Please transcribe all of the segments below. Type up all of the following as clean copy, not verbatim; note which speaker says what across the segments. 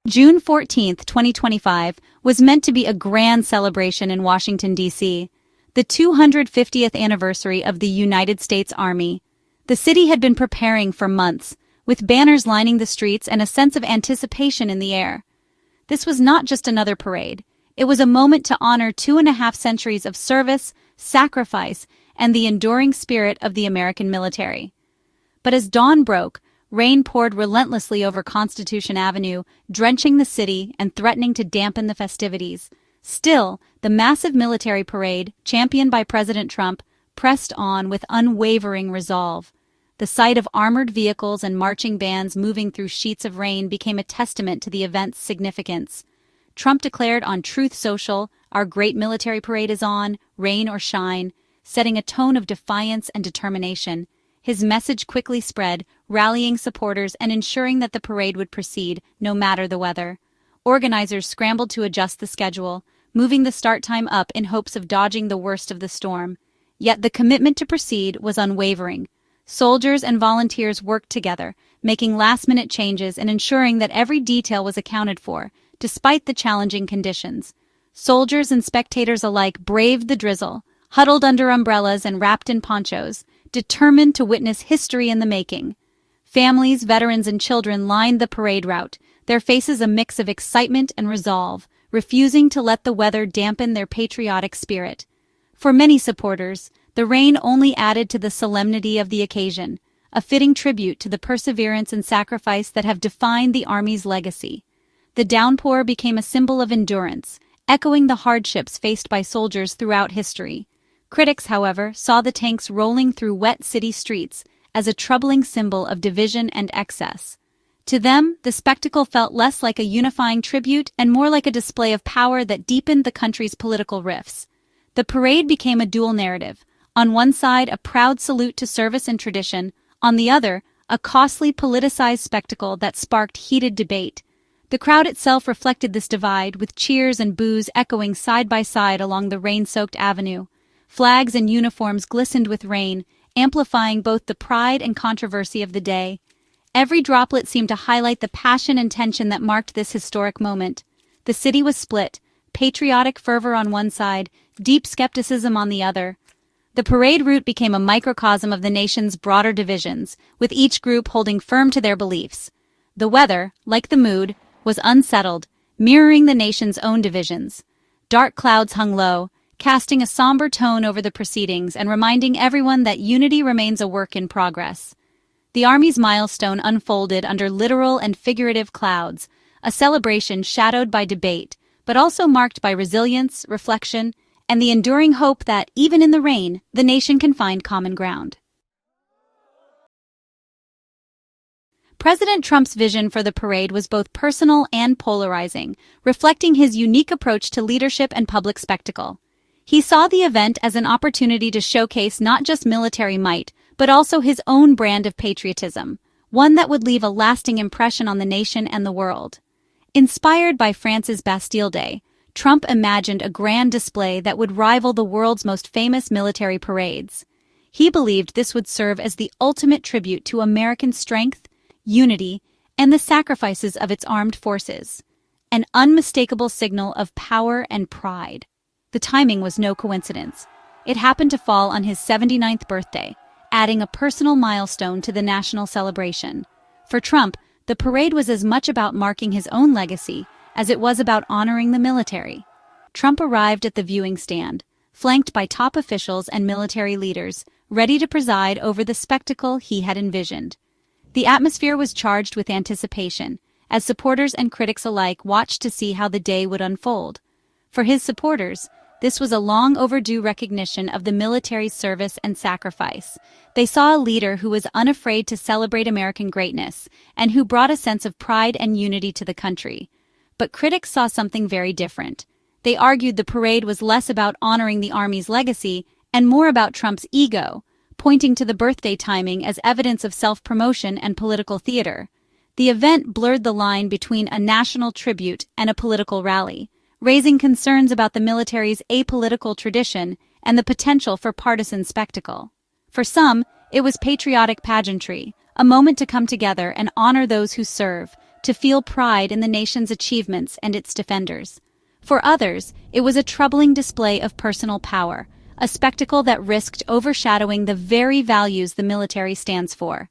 Speaker 1: June 14, 2025, was meant to be a grand celebration in Washington, D.C., the 250th anniversary of the United States Army. The city had been preparing for months, with banners lining the streets and a sense of anticipation in the air. This was not just another parade. It was a moment to honor 2.5 centuries of service, sacrifice, and the enduring spirit of the American military. But as dawn broke, rain poured relentlessly over Constitution Avenue, drenching the city and threatening to dampen the festivities. Still, the massive military parade, championed by President Trump, pressed on with unwavering resolve. The sight of armored vehicles and marching bands moving through sheets of rain became a testament to the event's significance. Trump declared on Truth Social, "Our great military parade is on, rain or shine," setting a tone of defiance and determination. His message quickly spread, rallying supporters and ensuring that the parade would proceed, no matter the weather. Organizers scrambled to adjust the schedule, moving the start time up in hopes of dodging the worst of the storm. Yet the commitment to proceed was unwavering. Soldiers and volunteers worked together, making last-minute changes and ensuring that every detail was accounted for, despite the challenging conditions. Soldiers and spectators alike braved the drizzle, huddled under umbrellas and wrapped in ponchos, determined to witness history in the making. Families, veterans, and children lined the parade route, their faces a mix of excitement and resolve, refusing to let the weather dampen their patriotic spirit. For many supporters, the rain only added to the solemnity of the occasion, a fitting tribute to the perseverance and sacrifice that have defined the Army's legacy. The downpour became a symbol of endurance, echoing the hardships faced by soldiers throughout history. Critics, however, saw the tanks rolling through wet city streets as a troubling symbol of division and excess. To them, the spectacle felt less like a unifying tribute and more like a display of power that deepened the country's political rifts. The parade became a dual narrative. On one side, a proud salute to service and tradition. On the other, a costly politicized spectacle that sparked heated debate. The crowd itself reflected this divide, with cheers and boos echoing side by side along the rain-soaked avenue. Flags and uniforms glistened with rain, amplifying both the pride and controversy of the day. Every droplet seemed to highlight the passion and tension that marked this historic moment. The city was split, patriotic fervor on one side, deep skepticism on the other. The parade route became a microcosm of the nation's broader divisions, with each group holding firm to their beliefs. The weather, like the mood, was unsettled, mirroring the nation's own divisions. Dark clouds hung low, casting a somber tone over the proceedings and reminding everyone that unity remains a work in progress. The Army's milestone unfolded under literal and figurative clouds, a celebration shadowed by debate, but also marked by resilience, reflection, and the enduring hope that, even in the rain, the nation can find common ground. President Trump's vision for the parade was both personal and polarizing, reflecting his unique approach to leadership and public spectacle. He saw the event as an opportunity to showcase not just military might, but also his own brand of patriotism, one that would leave a lasting impression on the nation and the world. Inspired by France's Bastille Day, Trump imagined a grand display that would rival the world's most famous military parades. He believed this would serve as the ultimate tribute to American strength, unity, and the sacrifices of its armed forces, an unmistakable signal of power and pride. The timing was no coincidence. It happened to fall on his 79th birthday, adding a personal milestone to the national celebration. For Trump, the parade was as much about marking his own legacy as it was about honoring the military. Trump arrived at the viewing stand, flanked by top officials and military leaders, ready to preside over the spectacle he had envisioned. The atmosphere was charged with anticipation, as supporters and critics alike watched to see how the day would unfold. For his supporters, this was a long-overdue recognition of the military's service and sacrifice. They saw a leader who was unafraid to celebrate American greatness and who brought a sense of pride and unity to the country. But critics saw something very different. They argued the parade was less about honoring the Army's legacy and more about Trump's ego, pointing to the birthday timing as evidence of self-promotion and political theater. The event blurred the line between a national tribute and a political rally, raising concerns about the military's apolitical tradition and the potential for partisan spectacle. For some, it was patriotic pageantry, a moment to come together and honor those who serve, to feel pride in the nation's achievements and its defenders. For others, it was a troubling display of personal power, a spectacle that risked overshadowing the very values the military stands for.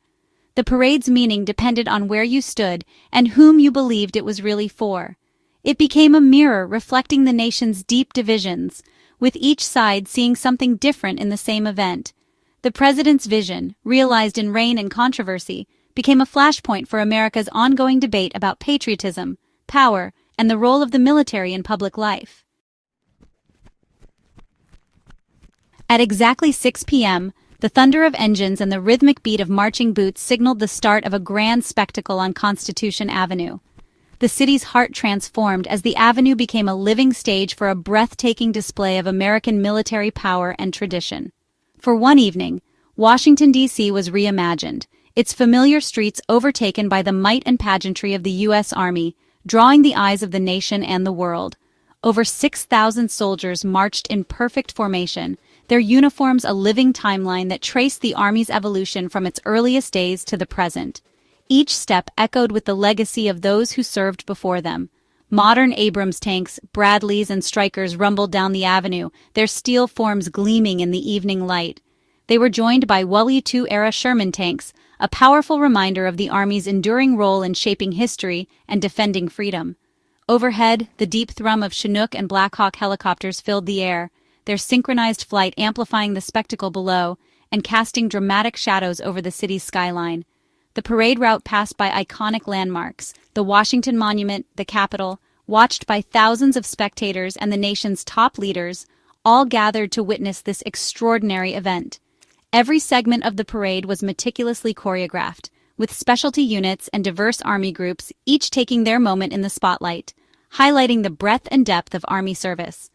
Speaker 1: The parade's meaning depended on where you stood and whom you believed it was really for. It became a mirror reflecting the nation's deep divisions, with each side seeing something different in the same event. The president's vision, realized in reign and controversy, became a flashpoint for America's ongoing debate about patriotism, power, and the role of the military in public life. At exactly 6 p.m., the thunder of engines and the rhythmic beat of marching boots signaled the start of a grand spectacle on Constitution Avenue. The city's heart transformed as the avenue became a living stage for a breathtaking display of American military power and tradition. For one evening, Washington, D.C. was reimagined, its familiar streets overtaken by the might and pageantry of the U.S. Army, drawing the eyes of the nation and the world. Over 6,000 soldiers marched in perfect formation, their uniforms a living timeline that traced the Army's evolution from its earliest days to the present. Each step echoed with the legacy of those who served before them. Modern Abrams tanks, Bradleys, and Strykers rumbled down the avenue, their steel forms gleaming in the evening light. They were joined by World War II-era Sherman tanks, a powerful reminder of the Army's enduring role in shaping history and defending freedom. Overhead, the deep thrum of Chinook and Black Hawk helicopters filled the air, their synchronized flight amplifying the spectacle below and casting dramatic shadows over the city's skyline. The parade route passed by iconic landmarks, the Washington Monument, the Capitol, watched by thousands of spectators and the nation's top leaders, all gathered to witness this extraordinary event. Every segment of the parade was meticulously choreographed, with specialty units and diverse Army groups each taking their moment in the spotlight, highlighting the breadth and depth of Army service.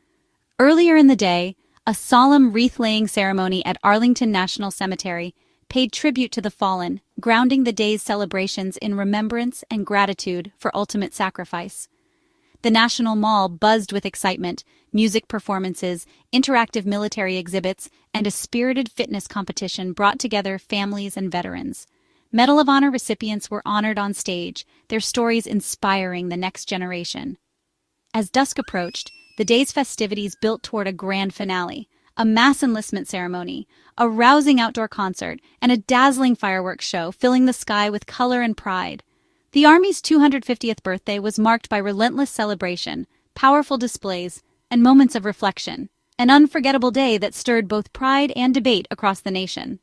Speaker 1: Earlier in the day, a solemn wreath-laying ceremony at Arlington National Cemetery paid tribute to the fallen, grounding the day's celebrations in remembrance and gratitude for ultimate sacrifice. The National Mall buzzed with excitement, music performances, interactive military exhibits, and a spirited fitness competition brought together families and veterans. Medal of Honor recipients were honored on stage, their stories inspiring the next generation. As dusk approached, the day's festivities built toward a grand finale, a mass enlistment ceremony, a rousing outdoor concert, and a dazzling fireworks show filling the sky with color and pride. The Army's 250th birthday was marked by relentless celebration, powerful displays, and moments of reflection, an unforgettable day that stirred both pride and debate across the nation.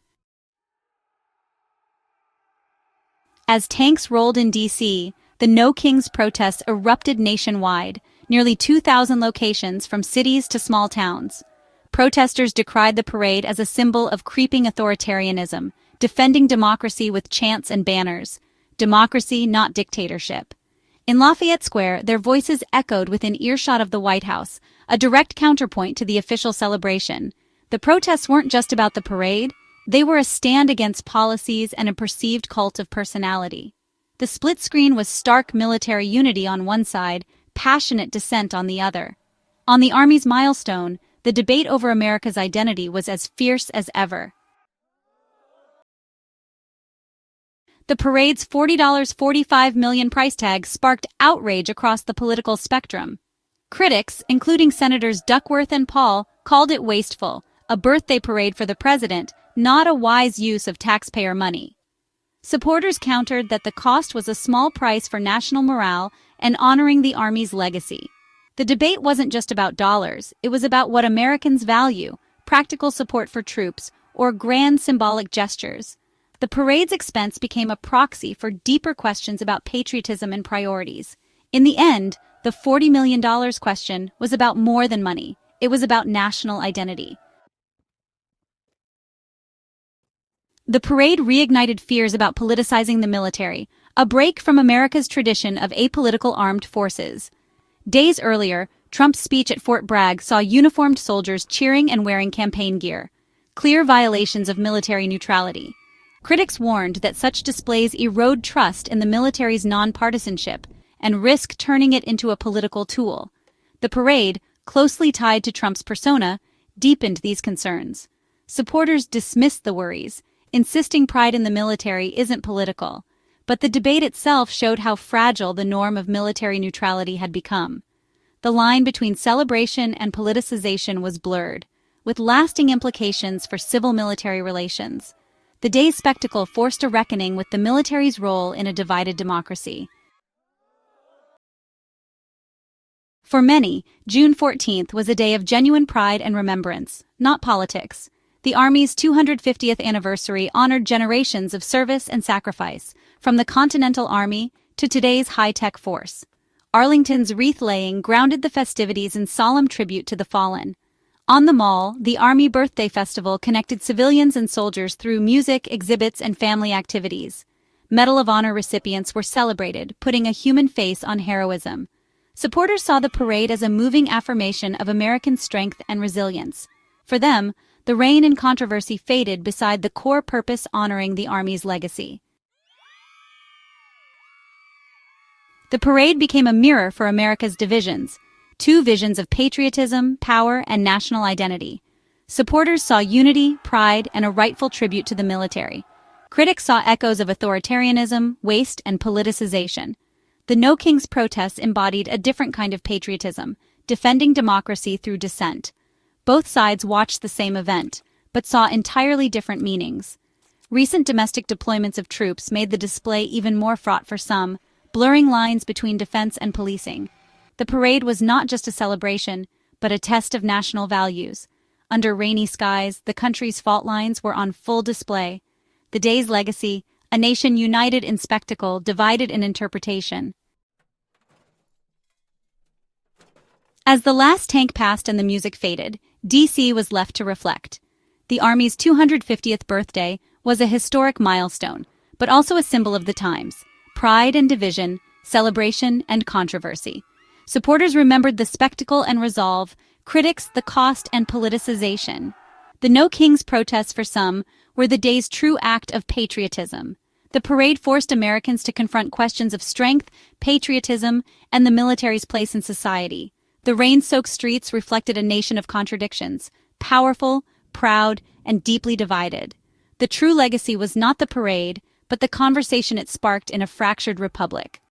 Speaker 1: As tanks rolled in D.C., the No Kings protests erupted nationwide, nearly 2,000 locations from cities to small towns. Protesters decried the parade as a symbol of creeping authoritarianism, defending democracy with chants and banners. Democracy, not dictatorship. In Lafayette Square, their voices echoed within earshot of the White House, a direct counterpoint to the official celebration. The protests weren't just about the parade, they were a stand against policies and a perceived cult of personality. The split screen was stark military unity on one side, passionate dissent on the other. On the Army's milestone, the debate over America's identity was as fierce as ever. The parade's $40.45 million price tag sparked outrage across the political spectrum. Critics, including Senators Duckworth and Paul, called it wasteful, a birthday parade for the president, not a wise use of taxpayer money. Supporters countered that the cost was a small price for national morale and honoring the Army's legacy. The debate wasn't just about dollars, it was about what Americans value, practical support for troops, or grand symbolic gestures. The parade's expense became a proxy for deeper questions about patriotism and priorities. In the end, the $40 million question was about more than money. It was about national identity. The parade reignited fears about politicizing the military, a break from America's tradition of apolitical armed forces. Days earlier, Trump's speech at Fort Bragg saw uniformed soldiers cheering and wearing campaign gear, clear violations of military neutrality. Critics warned that such displays erode trust in the military's nonpartisanship and risk turning it into a political tool. The parade, closely tied to Trump's persona, deepened these concerns. Supporters dismissed the worries, insisting pride in the military isn't political. but the debate itself showed how fragile the norm of military neutrality had become. The line between celebration and politicization was blurred, with lasting implications for civil-military relations. The day's spectacle forced a reckoning with the military's role in a divided democracy. For many, June 14th was a day of genuine pride and remembrance, not politics. The Army's 250th anniversary honored generations of service and sacrifice, from the Continental Army to today's high-tech force. Arlington's wreath-laying grounded the festivities in solemn tribute to the fallen. On the Mall, the Army Birthday Festival connected civilians and soldiers through music, exhibits, and family activities. Medal of Honor recipients were celebrated, putting a human face on heroism. Supporters saw the parade as a moving affirmation of American strength and resilience. For them, the reign and controversy faded beside the core purpose honoring the Army's legacy. The parade became a mirror for America's divisions, two visions of patriotism, power, and national identity. Supporters saw unity, pride, and a rightful tribute to the military. Critics saw echoes of authoritarianism, waste, and politicization. The No Kings protests embodied a different kind of patriotism, defending democracy through dissent. Both sides watched the same event, but saw entirely different meanings. Recent domestic deployments of troops made the display even more fraught for some, blurring lines between defense and policing. The parade was not just a celebration, but a test of national values. Under rainy skies, the country's fault lines were on full display. The day's legacy, a nation united in spectacle, divided in interpretation. As the last tank passed and the music faded, D.C. was left to reflect. The Army's 250th birthday was a historic milestone, but also a symbol of the times: pride and division, celebration and controversy. Supporters remembered the spectacle and resolve, critics the cost and politicization. The No Kings protests for some were the day's true act of patriotism. The parade forced Americans to confront questions of strength, patriotism, and the military's place in society. The rain-soaked streets reflected a nation of contradictions, powerful, proud, and deeply divided. The true legacy was not the parade, but the conversation it sparked in a fractured republic.